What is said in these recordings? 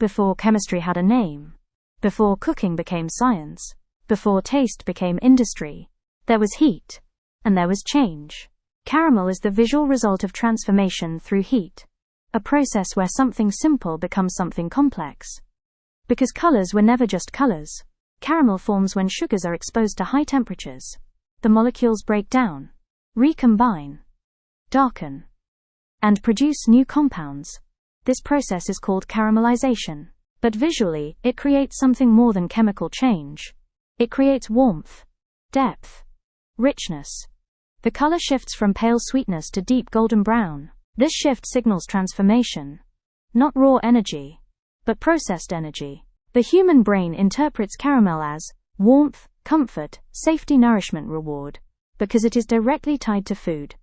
before chemistry had a name, before cooking became science, before taste became industry, there was heat, and there was change. Caramel is the visual result of transformation through heat, a process where something simple becomes something complex. Because colors were never just colors, caramel forms when sugars are exposed to high temperatures. The molecules break down, recombine, darken, and produce new compounds. This process is called caramelization. But visually, it creates something more than chemical change. It creates warmth, depth, richness. The color shifts from pale sweetness to deep golden brown. This shift signals transformation. Not raw energy, but processed energy. The human brain interprets caramel as warmth, comfort, safety, nourishment, reward, because it is directly tied to food,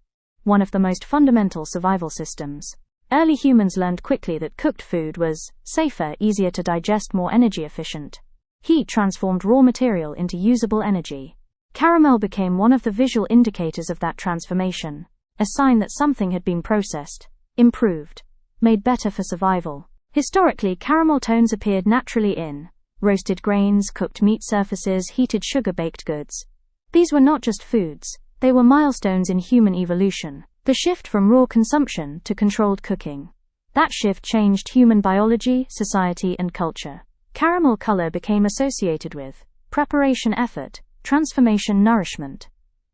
one of the most fundamental survival systems. Early humans learned quickly that cooked food was safer, easier to digest, more energy efficient. Heat transformed raw material into usable energy. Caramel became one of the visual indicators of that transformation, a sign that something had been processed, improved, made better for survival. Historically, caramel tones appeared naturally in roasted grains, cooked meat surfaces, heated sugar-baked goods. These were not just foods, they were milestones in human evolution. The shift from raw consumption to controlled cooking. That shift changed human biology, society, and culture. Caramel color became associated with preparation, effort, transformation, nourishment.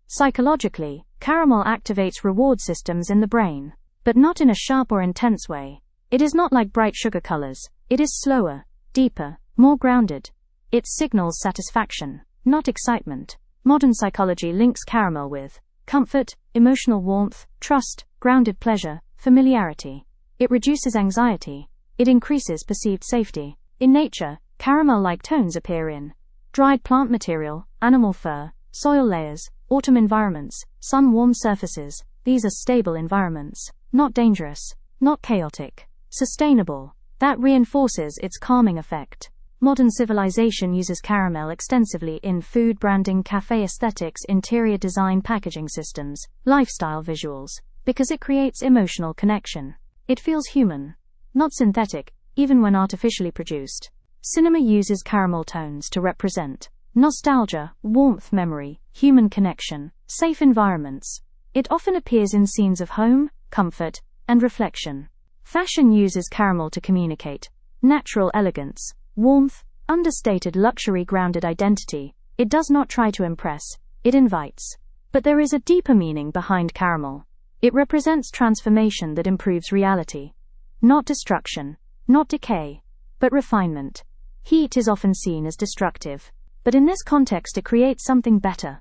Psychologically, caramel activates reward systems in the brain, but not in a sharp or intense way. It is not like bright sugar colors. It is slower, deeper, more grounded. It signals satisfaction, not excitement. Modern psychology links caramel with comfort, emotional warmth, trust, grounded pleasure, familiarity. It reduces anxiety. It increases perceived safety. In nature, caramel-like tones appear in dried plant material, animal fur, soil layers, autumn environments, sun-warmed surfaces. These are stable environments, not dangerous, not chaotic, sustainable. That reinforces its calming effect. Modern civilization uses caramel extensively in food branding, cafe aesthetics, interior design, packaging systems, lifestyle visuals, because it creates emotional connection. It feels human, not synthetic, even when artificially produced. Cinema uses caramel tones to represent nostalgia, warmth, memory, human connection, safe environments. It often appears in scenes of home, comfort, and reflection. Fashion uses caramel to communicate natural elegance, warmth, understated luxury, grounded identity. It does not try to impress, it invites. But there is a deeper meaning behind caramel. It represents transformation that improves reality. Not destruction, not decay, but refinement. Heat is often seen as destructive, but in this context it creates something better,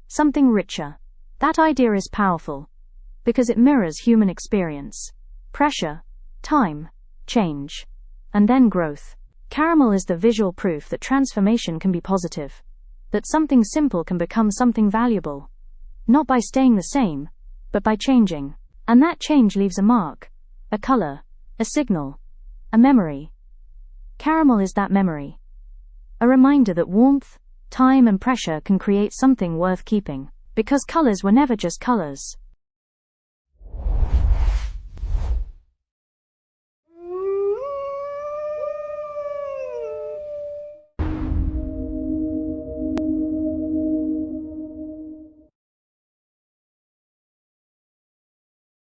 something richer. That idea is powerful, because it mirrors human experience. Pressure, time, change, and then growth. Caramel is the visual proof that transformation can be positive, that something simple can become something valuable, not by staying the same, but by changing. And that change leaves a mark, a color, a signal, a memory. Caramel is that memory. A reminder that warmth, time, and pressure can create something worth keeping. Because colors were never just colors,